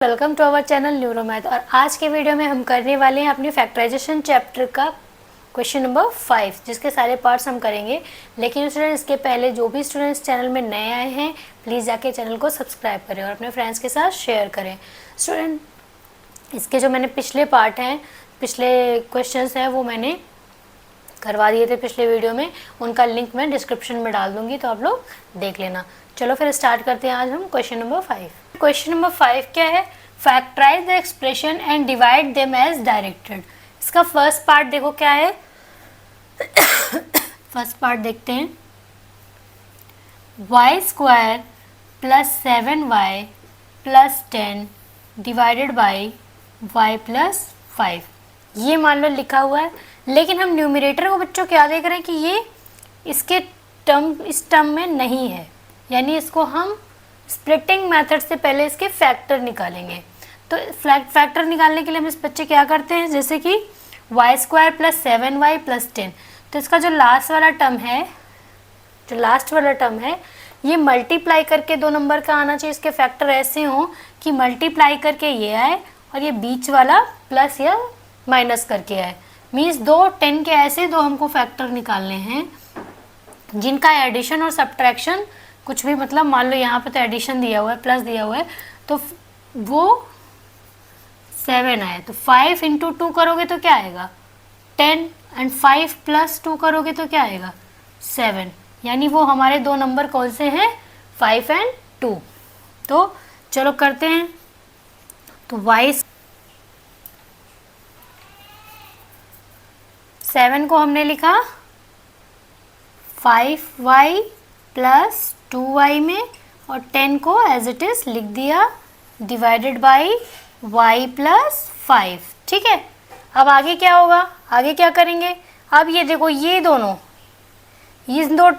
Welcome to our channel Neuromath. और आज के वीडियो में हम करने वाले हैं अपनी फैक्टराइजेशन चैप्टर का क्वेश्चन नंबर 5, जिसके सारे पार्ट्स हम करेंगे। लेकिन स्टूडेंट्स, इसके पहले जो भी स्टूडेंट्स चैनल में नए आए हैं, प्लीज़ जाके चैनल को सब्सक्राइब करें और अपने फ्रेंड्स के साथ शेयर करें। स्टूडेंट, इसके जो मैंने पिछले पार्ट हैं, पिछले क्वेश्चंस हैं, वो मैंने करवा दिए थे पिछले वीडियो में। उनका लिंक मैं डिस्क्रिप्शन में डाल दूँगी, तो आप लोग देख लेना। चलो फिर स्टार्ट करते हैं आज हम क्वेश्चन नंबर 5। क्वेश्चन नंबर 5 क्या है? Factorise the expression and divide them as directed. इसका फर्स्ट पार्ट देखो क्या है। फर्स्ट पार्ट देखते हैं। y square plus 7y plus 10 divided by y plus 5, ये मान लो लिखा हुआ है। लेकिन हम न्यूमरेटर को बच्चों क्या देख रहे हैं कि ये इसके इस टर्म में नहीं है, यानी इसको हम स्प्लिटिंग मेथड से पहले इसके फैक्टर निकालेंगे। तो फैक्टर निकालने के लिए हम इस बच्चे क्या करते हैं, जैसे कि y square plus 7y plus 10, तो इसका जो लास्ट वाला टर्म है, ये मल्टीप्लाई करके दो नंबर का आना चाहिए। इसके फैक्टर ऐसे हों कि मल्टीप्लाई करके ये आए और ये बीच वाला प्लस या माइनस करके आए। मीन्स दो 10 के ऐसे दो हमको फैक्टर निकालने हैं जिनका एडिशन और सब्ट्रैक्शन कुछ भी, मतलब मान लो यहाँ पे तो एडिशन दिया हुआ है, प्लस दिया हुआ है, तो वो 7 आए। तो 5 इंटू 2 करोगे तो क्या आएगा 10, एंड 5 प्लस 2 करोगे तो क्या आएगा 7। यानी वो हमारे दो नंबर कौन से हैं, 5 एंड 2। तो चलो करते हैं। तो y 7 को हमने लिखा 5y प्लस 2y में, और 10 को एज इट इज लिख दिया डिवाइडेड बाई y प्लस 5। ठीक है, अब आगे क्या होगा, आगे क्या करेंगे। अब ये देखो, ये दोनों इन दो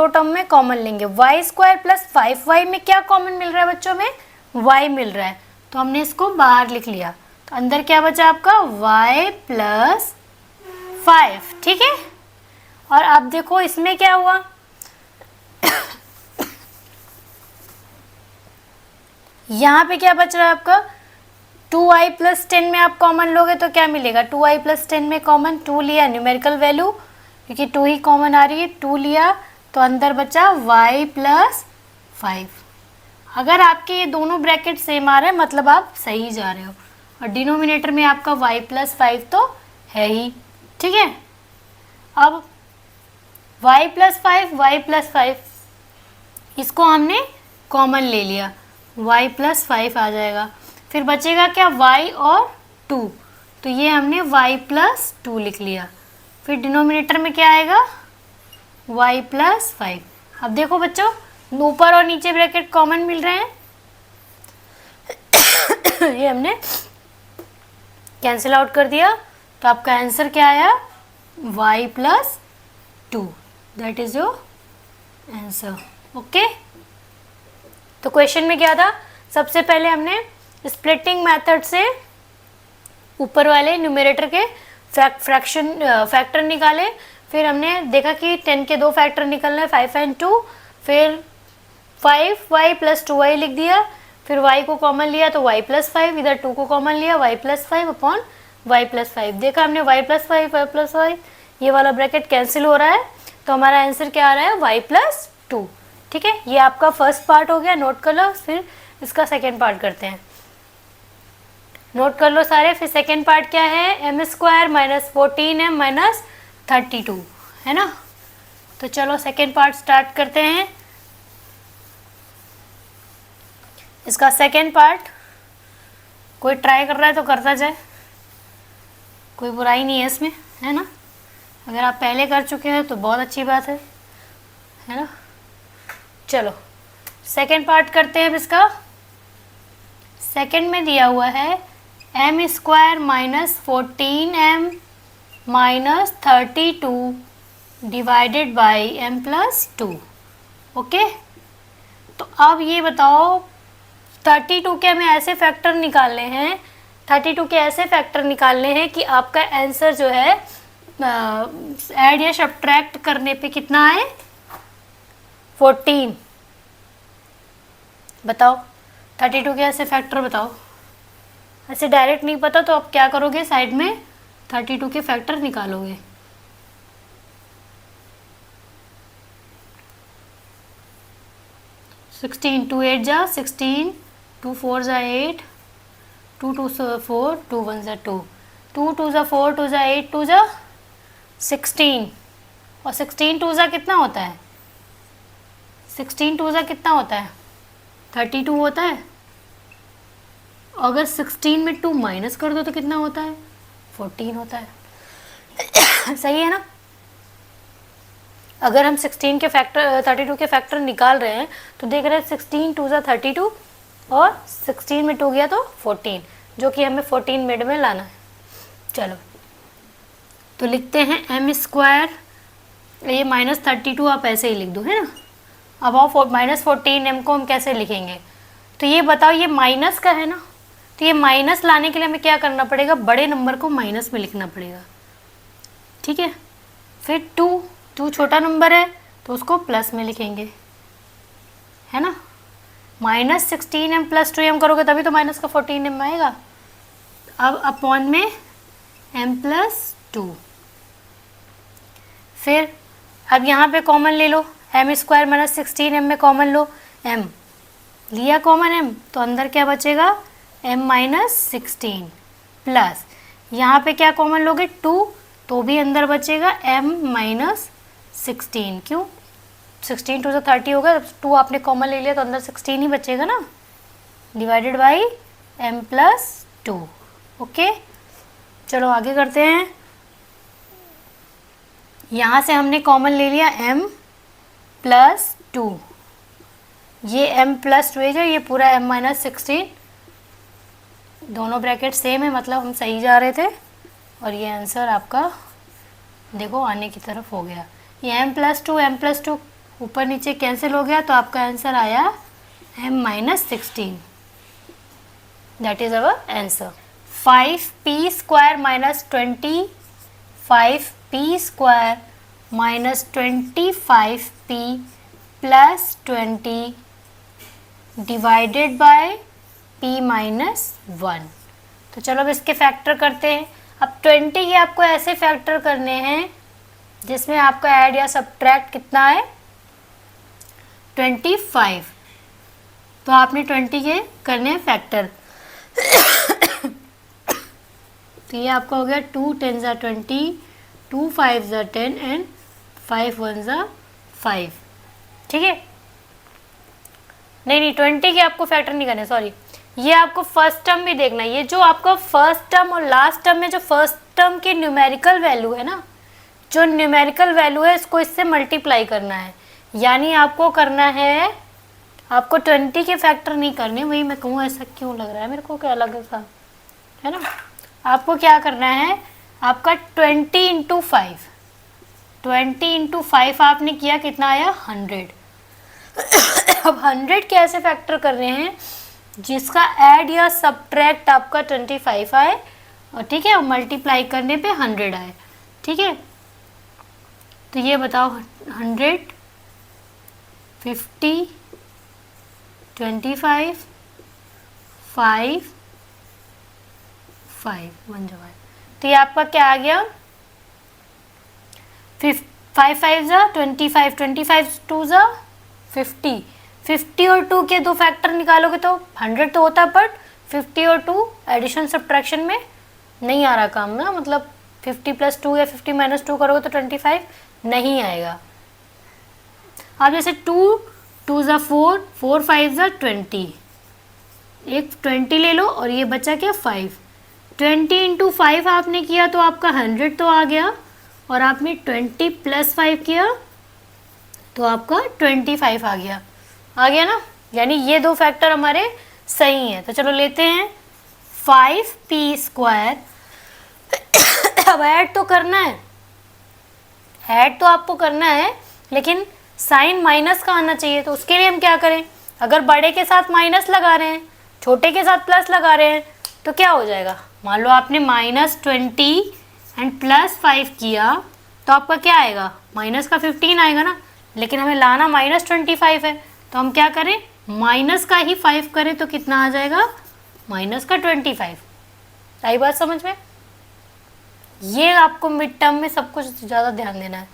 टर्म में कॉमन लेंगे। y स्क्वायर प्लस 5y में क्या कॉमन मिल रहा है बच्चों में, y मिल रहा है, तो हमने इसको बाहर लिख लिया। तो अंदर क्या बचा आपका y प्लस 5। ठीक है, और अब देखो इसमें क्या हुआ, यहाँ पे क्या बच रहा है आपका 2y प्लस 10 में आप कॉमन लोगे तो क्या मिलेगा, 2y प्लस 10 में कॉमन 2 लिया, न्यूमेरिकल वैल्यू क्योंकि 2 ही कॉमन आ रही है, 2 लिया, तो अंदर बचा y प्लस 5। अगर आपके ये दोनों ब्रैकेट सेम आ रहे हैं, मतलब आप सही जा रहे हो। और डिनोमिनेटर में आपका y प्लस 5 तो है ही। ठीक है, अब y प्लस 5 इसको हमने कॉमन ले लिया, y प्लस 5 आ जाएगा। फिर बचेगा क्या, y और 2, तो ये हमने y प्लस 2 लिख लिया। फिर डिनोमिनेटर में क्या आएगा, y प्लस 5। अब देखो बच्चों, ऊपर और नीचे ब्रैकेट कॉमन मिल रहे हैं। ये हमने कैंसिल आउट कर दिया, तो आपका आंसर क्या आया, y plus 2, that is your answer. Okay, तो क्वेश्चन में क्या था, सबसे पहले हमने स्प्लिटिंग मेथड से ऊपर वाले न्यूमरेटर के फैक्टर निकाले। फिर हमने देखा कि 10 के दो फैक्टर निकलना है, 5 एंड 2। फिर 5y प्लस 2y लिख दिया। फिर y को कॉमन लिया तो y प्लस 5, इधर 2 को कॉमन लिया, y plus 5 upon y plus 5। देखा हमने y प्लस 5, y प्लस 5, ये वाला ब्रैकेट कैंसिल हो रहा है, तो हमारा आंसर क्या आ रहा है, y प्लस 2। ठीक है, ये आपका फर्स्ट पार्ट हो गया, नोट कर लो। फिर इसका सेकेंड पार्ट करते हैं, नोट कर लो सारे। फिर सेकेंड पार्ट क्या है, m square minus 14m minus 32, है ना। तो चलो सेकेंड पार्ट स्टार्ट करते हैं। इसका सेकेंड पार्ट कोई ट्राई कर रहा है तो करता जाए, कोई बुराई नहीं है इसमें, है ना। अगर आप पहले कर चुके हैं तो बहुत अच्छी बात है ना। चलो सेकेंड पार्ट करते हैं। अब इसका सेकेंड में दिया हुआ है m square minus 14m minus 32 divided by m plus 2। Okay, तो अब ये बताओ 32 के हमें ऐसे फैक्टर निकालने हैं, 32 के ऐसे फैक्टर निकालने हैं कि आपका आंसर जो है ऐड या सब्ट्रैक्ट करने पे कितना आए, 14। बताओ 32 के ऐसे फैक्टर बताओ। ऐसे डायरेक्ट नहीं पता तो आप क्या करोगे, साइड में 32 के फैक्टर निकालोगे। सिक्सटीन, 2 8 जा 16, 2 4 जा 8, 2 2 4, 2 1 जा 2, 2 2 जा 4, 2 जा 8, 2 जा 16, और 16 2 जा कितना होता है, 16 2 जा कितना होता है, 32 होता है। अगर 16 में 2 माइनस कर दो तो कितना होता है, 14 होता है। सही है ना। अगर हम 16 के फैक्टर 32 के फैक्टर निकाल रहे हैं तो देख रहे हैं 16 2 जा 32 और 16 में 2 गया तो 14, जो कि हमें 14 मिड में लाना है। चलो तो लिखते हैं m स्क्वायर, ये -32 आप ऐसे ही लिख दो, है ना। अब आओ -14m को हम कैसे लिखेंगे, तो ये बताओ, ये माइनस का है ना, तो ये माइनस लाने के लिए हमें क्या करना पड़ेगा, बड़े नंबर को माइनस में लिखना पड़ेगा, ठीक है। फिर 2 छोटा नंबर है तो उसको प्लस में लिखेंगे, है ना। -16m + 2m करोगे तभी तो माइनस का 14m आएगा। अब अपॉन में m + 2, फिर अब यहाँ पे कॉमन ले लो, m स्क्वायर -16m में कॉमन लो, m लिया कॉमन m, तो अंदर क्या बचेगा, m -16 प्लस यहाँ पे क्या कॉमन लोगे 2, तो भी अंदर बचेगा m -16, क्यों, 16 2 30 होगा, 2 आपने कॉमन ले लिया तो अंदर 16 ही बचेगा ना, डिवाइडेड बाई m + 2। ओके, चलो आगे करते हैं। यहाँ से हमने कॉमन ले लिया m + 2, ये m + 2 है जो, ये पूरा m -16, दोनों ब्रैकेट सेम है, मतलब हम सही जा रहे थे, और ये आंसर आपका देखो आने की तरफ हो गया। ये m + 2 ऊपर नीचे कैंसिल हो गया, तो आपका आंसर आया m -16, that is our answer. 5p² - 20, 5p² - 25p + 20 divided by p - 1। तो चलो अब इसके फैक्टर करते हैं। अब 20 के आपको ऐसे फैक्टर करने हैं जिसमें आपका ऐड या सब्ट्रैक्ट कितना है, 25, तो आपने 20 के करने हैं फैक्टर। तो ये आपका हो गया 2 10 = 20, 2 5 = 10 एंड 5 1 = 5, ठीक है। नहीं 20 के आपको फैक्टर नहीं करने, सॉरी, ये आपको फर्स्ट टर्म भी देखना है। ये जो आपका फर्स्ट टर्म और लास्ट टर्म में जो फर्स्ट टर्म की न्यूमेरिकल वैल्यू है ना, जो न्यूमेरिकल वैल्यू है इसको इससे मल्टीप्लाई करना है, यानी आपको करना है, आपको 20 के फैक्टर नहीं करने। वही मैं कहूँ ऐसा क्यों लग रहा है मेरे को, क्या अलग सा है ना। आपको क्या करना है, आपका 20 × 5, 20 × 5 आपने किया, कितना आया 100। अब 100 के ऐसे फैक्टर कर रहे हैं जिसका ऐड या सब्ट्रैक्ट आपका 25 आए, और ठीक है, और मल्टीप्लाई करने पे 100 आए, ठीक है। तो ये बताओ 100, 50, 25, 5, 5 1 जवाब। तो ये आपका क्या आ गया, 5 5 = 25, 25 2 = 50, 50 और 2 के दो फैक्टर निकालोगे तो 100 तो होता है, बट 50 और 2 एडिशन सब्ट्रैक्शन में नहीं आ रहा काम ना, मतलब 50 + 2 या 50 - 2 करोगे तो 25 नहीं आएगा। अब जैसे 2 2 = 4, 4 5 = 20, एक 20 ले लो और ये बचा क्या 5, 20 × 5 आपने किया तो आपका 100 तो आ गया, और आपने 20 + 5 किया तो आपका 25 आ गया ना, यानी ये दो फैक्टर हमारे सही हैं। तो चलो लेते हैं 5p²। अब ऐड तो करना है, ऐड तो आपको करना है, लेकिन साइन माइनस का आना चाहिए। तो उसके लिए हम क्या करें, अगर बड़े के साथ माइनस लगा रहे हैं, छोटे के साथ प्लस लगा रहे हैं, तो क्या हो जाएगा, मान लो आपने -20 एंड +5 किया तो आपका क्या आएगा, माइनस का 15 आएगा ना, लेकिन हमें लाना -25 है, तो हम क्या करें, माइनस का ही 5 करें तो कितना आ जाएगा, -25। आई बात समझ में? ये आपको मिड टर्म में सब कुछ ज़्यादा ध्यान देना है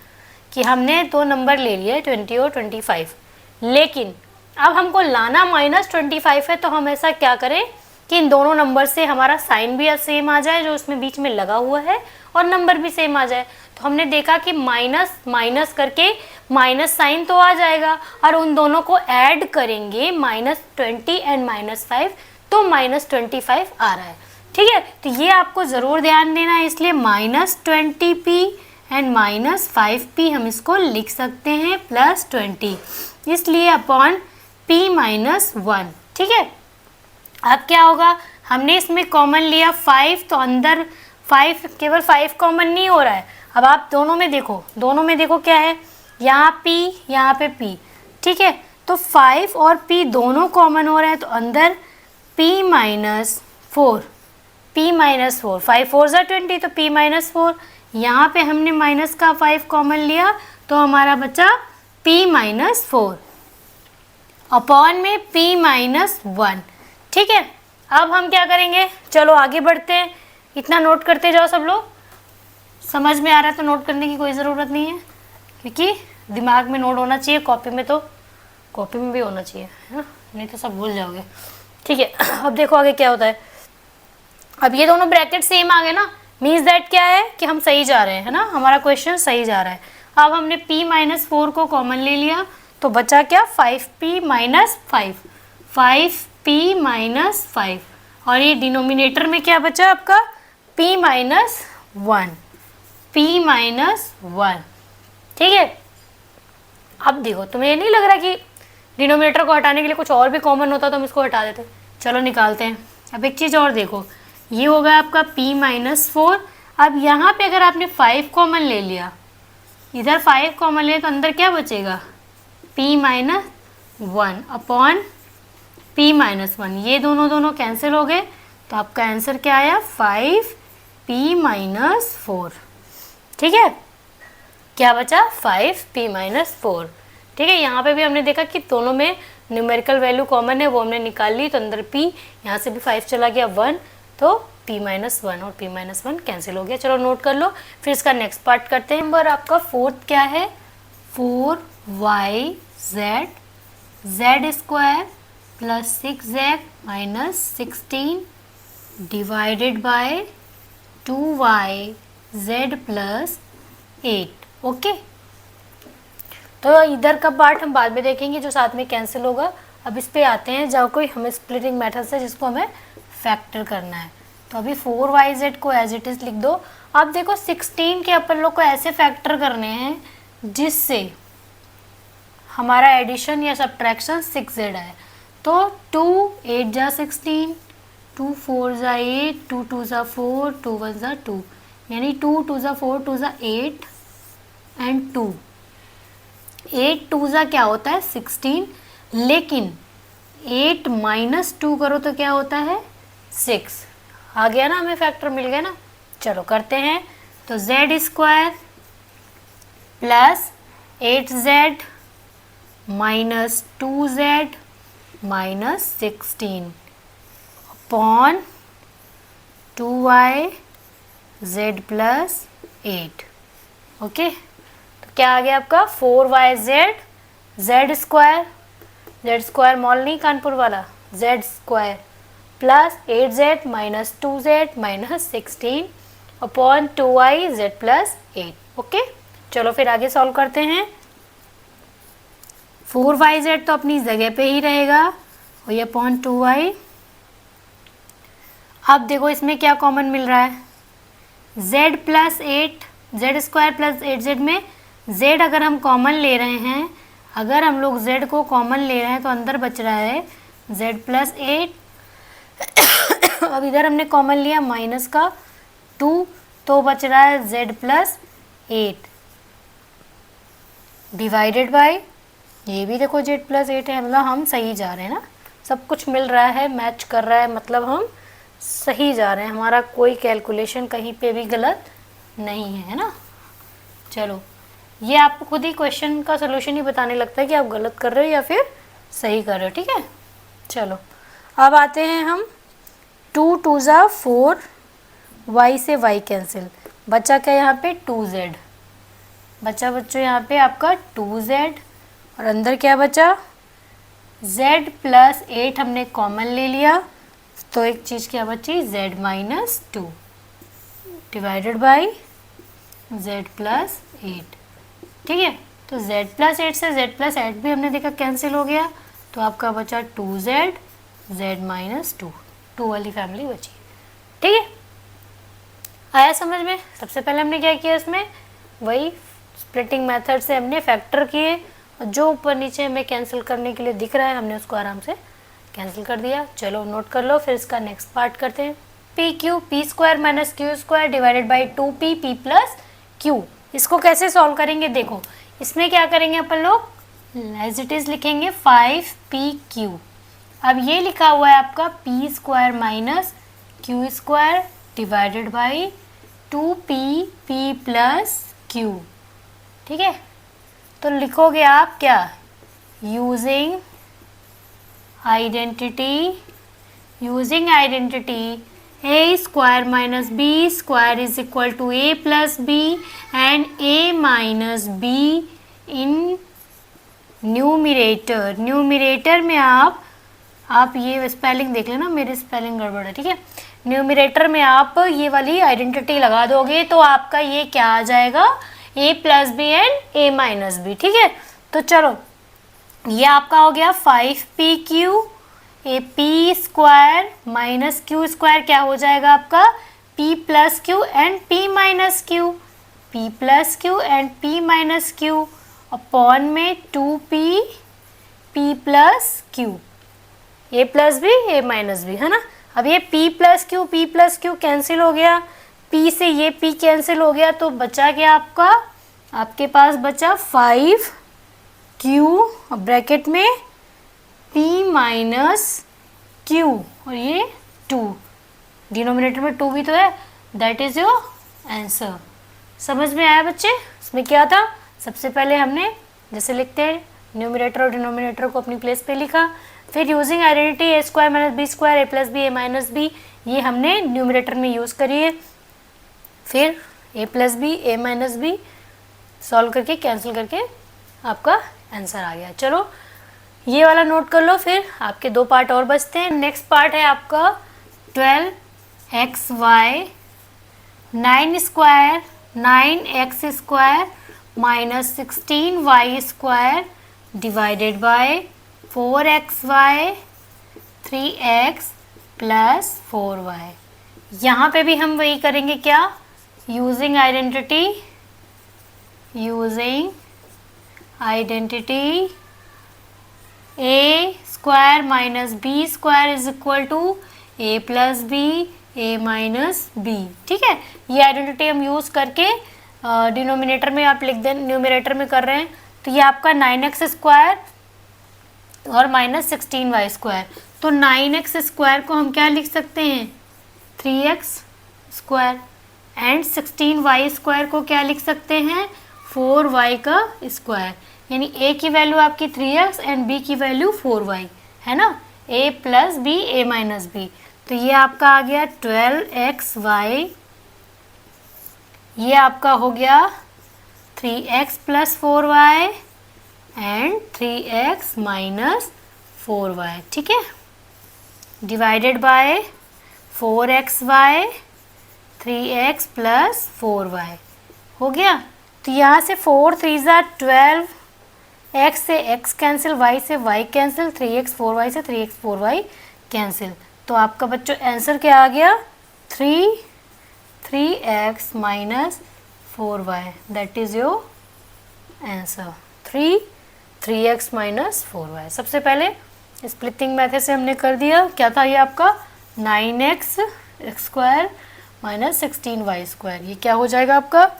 कि हमने 2 नंबर ले लिए 20 और 25, लेकिन अब हमको लाना -25 है, तो हम ऐसा क्या करें कि इन दोनों नंबर से हमारा साइन भी सेम आ जाए जो उसमें बीच में लगा हुआ है, और नंबर भी सेम आ जाए। तो हमने देखा कि माइनस माइनस करके माइनस साइन तो आ जाएगा, और उन दोनों को ऐड करेंगे -20 एंड -5, तो -25 आ रहा है। ठीक है, तो ये आपको ज़रूर ध्यान देना है, इसलिए -20p एंड -5p हम इसको लिख सकते हैं +20, इसलिए अपॉन p -1। ठीक है, अब क्या होगा, हमने इसमें कॉमन लिया 5, तो अंदर 5, केवल 5 कॉमन नहीं हो रहा है। अब आप दोनों में देखो क्या है, यहाँ p यहाँ पे p। ठीक है, तो 5 और p दोनों कॉमन हो रहे हैं, तो अंदर p -4, 5 4 ज़ा 20, तो p -4। यहाँ पे हमने माइनस का 5 कॉमन लिया, तो हमारा बचा p -4 अपॉन में p -1। ठीक है, अब हम क्या करेंगे, चलो आगे बढ़ते हैं। इतना नोट करते जाओ सब लोग, समझ में आ रहा है तो नोट करने की कोई ज़रूरत नहीं है, क्योंकि दिमाग में नोट होना चाहिए, कॉपी में भी होना चाहिए, है ना, नहीं तो सब भूल जाओगे। ठीक है, अब देखो आगे क्या होता है। अब ये दोनों ब्रैकेट सेम आ गए ना, मीन्स दैट क्या है कि हम सही जा रहे हैं, है ना, हमारा क्वेश्चन सही जा रहा है। अब हमने p -4 को कॉमन ले लिया, तो बचा क्या, 5p -5, 5p -5, और ये डिनोमिनेटर में क्या बचा आपका, p -1, p -1। ठीक है, अब देखो तुम्हें ये नहीं लग रहा कि डिनोमिनेटर को हटाने के लिए कुछ और भी कॉमन होता तो हम इसको हटा देते। चलो निकालते हैं। अब एक चीज़ और देखो, ये होगा आपका p -4। अब यहाँ पे अगर आपने 5 कॉमन ले लिया, इधर 5 कॉमन ले, तो अंदर क्या बचेगा, p -1 अपॉन p -1। ये दोनों कैंसिल हो गए, तो आपका आंसर क्या आया, 5p -4। ठीक है, क्या बचा, 5p -4। ठीक है, यहाँ पे भी हमने देखा कि दोनों में न्यूमेरिकल वैल्यू कॉमन है, वो हमने निकाल ली, तो अंदर p, यहाँ से भी 5 चला गया 1, तो p -1 और p -1 कैंसिल हो गया। चलो नोट कर लो, फिर इसका नेक्स्ट पार्ट करते हैं। नंबर आपका 4th क्या है, 4yz z² + 6z - 16 divided by 2yz + 8। Okay, तो इधर का पार्ट हम बाद में देखेंगे जो साथ में कैंसिल होगा। अब इस पे आते हैं, जहाँ कोई हमें स्प्लिटिंग मेथड से जिसको हमें फैक्टर करना है। तो अभी 4yz को एज इट इज़ लिख दो। अब देखो 16 के अपन लोग को ऐसे फैक्टर करने हैं जिससे हमारा एडिशन या सब्ट्रैक्शन 6z आए। तो 2 8 जा 16, 2 4 जा 8, 2 2 जा 4, 2 1 जा 2, यानी 2 2 जा 4, 2 जा 8 एंड 2। 8 2 जा क्या होता है 16, लेकिन 8 - 2 करो तो क्या होता है 6। आ गया ना, हमें फैक्टर मिल गया ना। चलो करते हैं, तो z² + 8z - 2z - 16 upon 2yz + 8। Okay, तो क्या आ गया आपका 4yz z² मॉल नहीं कानपुर वाला, z² + 8z - 2z - 16 upon 2yz + 8। Okay, चलो फिर आगे सॉल्व करते हैं। 4yz तो अपनी जगह पे ही रहेगा, और ये अपॉन 2y। अब देखो इसमें क्या कॉमन मिल रहा है, z + 8, z² + 8z में z अगर हम कॉमन ले रहे हैं, अगर हम लोग z को कॉमन ले रहे हैं तो अंदर बच रहा है z + 8। अब इधर हमने कॉमन लिया माइनस का 2, तो बच रहा है z + 8 डिवाइडेड बाय, ये भी देखो z + 8 है, मतलब हम सही जा रहे हैं ना, सब कुछ मिल रहा है, मैच कर रहा है, मतलब हम सही जा रहे हैं, हमारा कोई कैलकुलेशन कहीं पे भी गलत नहीं है ना। चलो, ये आपको खुद ही क्वेश्चन का सोल्यूशन ही बताने लगता है कि आप गलत कर रहे हो या फिर सही कर रहे हो। ठीक है, चलो अब आते हैं हम 2 2 जा 4, y से y कैंसिल, बचा क्या यहाँ पे 2z, बचा बच्चों यहाँ पे आपका 2z और अंदर क्या बचा z प्लस 8 हमने कॉमन ले लिया तो एक चीज़ क्या बची z minus 2 divided by z plus 8। ठीक है, तो z प्लस 8 से z प्लस 8 भी हमने देखा कैंसिल हो गया, तो आपका बचा 2z z माइनस 2, 2 वाली फैमिली बची। ठीक है, आया समझ में। सबसे पहले हमने क्या किया, इसमें वही स्प्लिटिंग मेथड से हमने फैक्टर किए और जो ऊपर नीचे हमें कैंसिल करने के लिए दिख रहा है हमने उसको आराम से कैंसिल कर दिया। चलो नोट कर लो, फिर इसका नेक्स्ट पार्ट करते हैं। P Q P square minus q square divided by 2p p plus Q. इसको कैसे सॉल्व करेंगे, देखो इसमें क्या करेंगे अपन लोग, एज इट इज़ लिखेंगे 5pq। अब ये लिखा हुआ है आपका p square minus q square divided by 2p p plus q। ठीक है, तो लिखोगे आप क्या, using identity a square minus b square is equal to a plus b and a minus b in numerator. Numerator में आप ये spelling देख लेना, मेरी स्पेलिंग गड़बड़ है। ठीक है, न्यूमिरेटर में आप ये वाली आइडेंटिटी लगा दोगे तो आपका ये क्या आ जाएगा, a plus b and a minus b. ठीक है, तो चलो ये आपका हो गया 5pq, a p square minus q square क्या हो जाएगा आपका p plus q and p minus q, p plus q and p minus q upon में 2p p plus q, a plus b a minus b, है ना। अब ये p plus Q cancel हो गया, p से ये p कैंसिल हो गया, तो बचा क्या आपका, आपके पास बचा 5q ब्रैकेट में p माइनस q और ये 2, डिनोमिनेटर में 2 भी तो है, दैट इज योर आंसर। समझ में आया बच्चे। इसमें क्या था, सबसे पहले हमने जैसे लिखते हैं न्यूमिनेटर और डिनोमिनेटर को अपनी प्लेस पे लिखा, फिर यूजिंग आइडेंटिटी ए स्क्वायर माइनस बी स्क्वायर ए प्लस बी ए माइनस बी ये हमने न्यूमिनेटर में यूज़ करी है, फिर ए प्लस बी ए माइनस बी सॉल्व करके कैंसिल करके आपका आंसर आ गया। चलो ये वाला नोट कर लो, फिर आपके 2 पार्ट और बचते हैं। नेक्स्ट पार्ट है आपका 12xy 9 square 9x square minus 16y square divided by 4xy 3x plus 4y। यहाँ पे भी हम वही करेंगे क्या, using identity a square minus b square is equal to a plus b a minus b. ठीक है, ये आइडेंटिटी हम यूज़ करके डिनोमिनेटर में आप लिख दें, न्यूमिनेटर में कर रहे हैं, तो ये आपका 9x स्क्वायर और माइनस 16y स्क्वायर, तो 9x स्क्वायर को हम क्या लिख सकते हैं 3x square and 16y square को क्या लिख सकते हैं 4y का स्क्वायर, यानी a की वैल्यू आपकी 3x एंड b की वैल्यू 4y है ना, a plus b a minus b. तो ये आपका आ गया 12xy, ये आपका हो गया 3x plus 4y and 3x minus 4y। ठीक है, divided by 4xy 3x plus 4y हो गया। तो यहाँ से 4 3 12, x से x कैंसिल, y से y कैंसिल, 3x 4y से 3x 4y कैंसिल, तो आपका बच्चों आंसर क्या आ गया 3x minus 4y, that is your answer 3x minus 4y। सबसे पहले स्प्लिटिंग मेथड से हमने कर दिया, क्या था ये आपका 9x square minus 16y square, ये क्या हो जाएगा आपका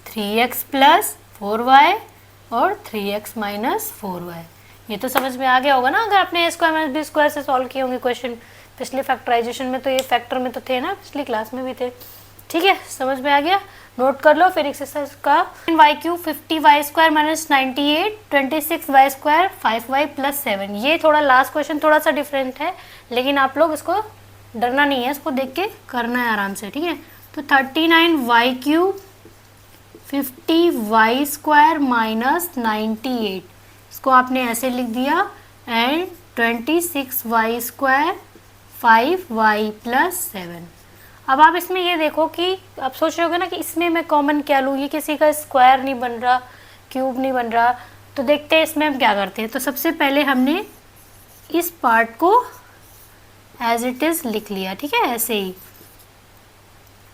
3x प्लस 4y और 3x माइनस 4y। ये तो समझ में आ गया होगा ना, अगर आपने a square minus b square से सॉल्व किए होंगे क्वेश्चन पिछले फैक्टराइजेशन में, तो ये फैक्टर में तो थे ना, पिछली क्लास में भी थे। ठीक है, समझ में आ गया, नोट कर लो। फिर एक्सरसाइज का वाई क्यू 50y square minus 98 26y square 5y plus 7, ये थोड़ा लास्ट क्वेश्चन थोड़ा सा डिफरेंट है, लेकिन आप लोग इसको डरना नहीं है, इसको देख के करना है आराम से, ठीक है। तो 39y³ 50y² माइनस 98, इसको आपने ऐसे लिख दिया, एंड 26y² 5y + 7। अब आप इसमें ये देखो कि आप सोच रहे होगे ना कि इसमें मैं कॉमन क्या लूँ, ये किसी का स्क्वायर नहीं बन रहा, क्यूब नहीं बन रहा। तो देखते हैं इसमें हम क्या करते हैं। तो सबसे पहले हमने इस पार्ट को एज इट इज़ लिख लिया, ठीक है, ऐसे ही।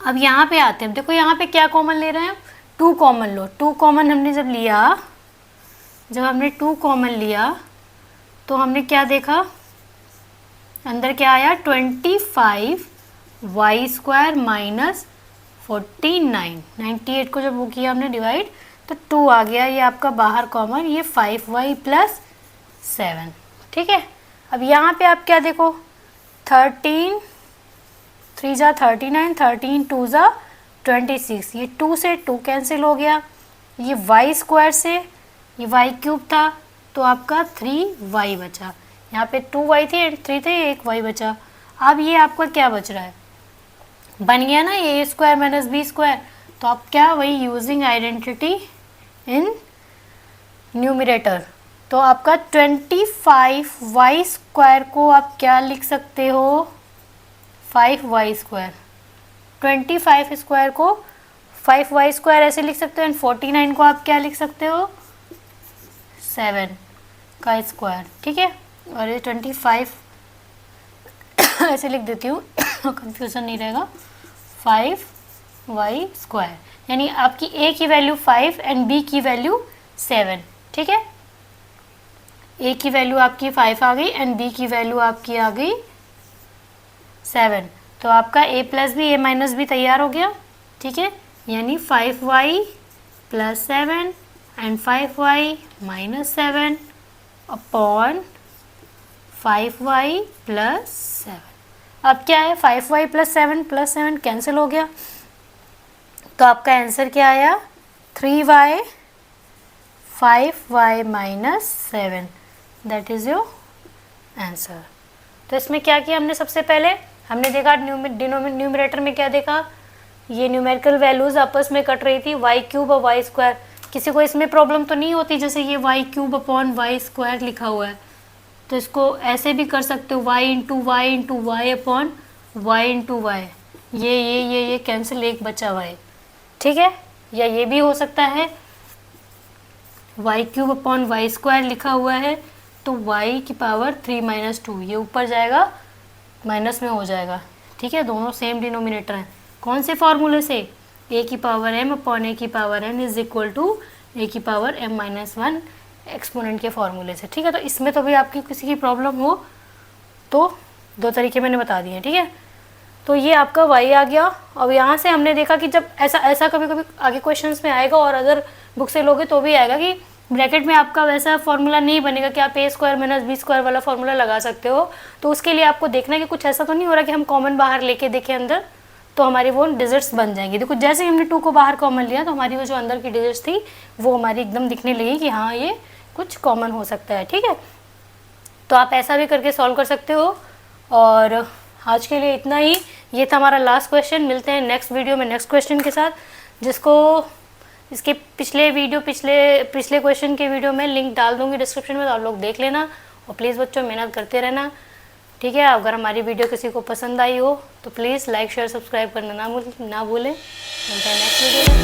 अब यहाँ पे आते हैं, देखो यहाँ पे क्या कॉमन ले रहे हैं, 2 कॉमन लो। 2 कॉमन हमने जब हमने 2 कॉमन लिया तो हमने क्या देखा, अंदर क्या आया, 25y² माइनस 49, 98 को जब वो किया हमने डिवाइड तो 2 आ गया, ये आपका बाहर कॉमन, ये 5y + 7, ठीक है। अब यहाँ पे आप क्या देखो, 13 3 × 39, 13 2 × 26, ये 2 से 2 कैंसिल हो गया, ये y² से ये y³ था तो आपका 3y बचा, यहाँ पे 2y थी एंड 3 थे, 1y बचा। अब ये आपका क्या बच रहा है, बन गया ना ये a² - b²। तो आप क्या, वही यूजिंग आइडेंटिटी इन न्यूमरेटर, तो आपका 25y² को आप क्या लिख सकते हो, 5y², 25² को 5y² ऐसे लिख सकते हो, एंड 49 को आप क्या लिख सकते हो, 7 का स्क्वायर, ठीक है। और ये 25 ऐसे लिख देती हूँ कंफ्यूजन नहीं रहेगा, 5y², यानी आपकी a की वैल्यू 5 एंड b की वैल्यू 7, ठीक है। a की वैल्यू आपकी 5 आ गई एंड b की वैल्यू आपकी आ गई 7, तो आपका a + b a - b तैयार हो गया, ठीक है। यानी 5y + 7 and 5y - 7 upon 5y + 7। अब क्या है, 5y + 7 कैंसिल हो गया, तो आपका आंसर क्या आया, 3y 5y - 7, that is your answer. तो इसमें क्या किया हमने, सबसे पहले हमने देखा न्यूमरेटर में क्या देखा, ये न्यूमेरिकल वैल्यूज़ आपस में कट रही थी, y³ और y²। किसी को इसमें प्रॉब्लम तो नहीं होती, जैसे ये y³ अपॉन y² लिखा हुआ है, तो इसको ऐसे भी कर सकते हो, y × y × y upon y × y, ये कैंसिल, एक बचा हुआ है, ठीक है। या ये भी हो सकता है, y³ अपॉन y² लिखा हुआ है तो y की पावर 3 - 2, ये ऊपर जाएगा माइनस में हो जाएगा, ठीक है, दोनों सेम डिनोमिनेटर हैं। कौन से फॉर्मूले से, a की पावर m अपॉन a की power n is equal to a की पावर m - 1 एक्सपोनेंट के फॉर्मूले से, ठीक है। तो इसमें तो भी आपकी किसी की प्रॉब्लम हो तो 2 तरीके मैंने बता दिए, ठीक है। तो ये आपका y आ गया। अब यहाँ से हमने देखा कि जब ऐसा कभी कभी आगे क्वेश्चंस में आएगा, और अगर बुक से लोगे तो भी आएगा कि ब्रैकेट में आपका वैसा फॉर्मूला नहीं बनेगा कि आप a² - b² वाला फॉर्मूला लगा सकते हो। तो उसके लिए आपको देखना है कि कुछ ऐसा तो नहीं हो रहा कि हम कॉमन बाहर लेके देखें अंदर, तो हमारी वो डिजिट्स बन जाएंगी। देखो जैसे ही हमने 2 को बाहर कॉमन लिया तो हमारी वो जो अंदर की डिजिट्स थी वो हमारी एकदम दिखने लगी कि हाँ ये कुछ कॉमन हो सकता है, ठीक है। तो आप ऐसा भी करके सॉल्व कर सकते हो। और आज के लिए इतना ही, ये था हमारा लास्ट क्वेश्चन। मिलते हैं नेक्स्ट वीडियो में नेक्स्ट क्वेश्चन के साथ, जिसको इसके पिछले क्वेश्चन के वीडियो में लिंक डाल दूंगी डिस्क्रिप्शन में, तो आप लोग देख लेना। और प्लीज़ बच्चों मेहनत करते रहना, ठीक है। अगर हमारी वीडियो किसी को पसंद आई हो तो प्लीज़ लाइक शेयर सब्सक्राइब करना ना भूलें। मिलते हैं नेक्स्ट वीडियो में।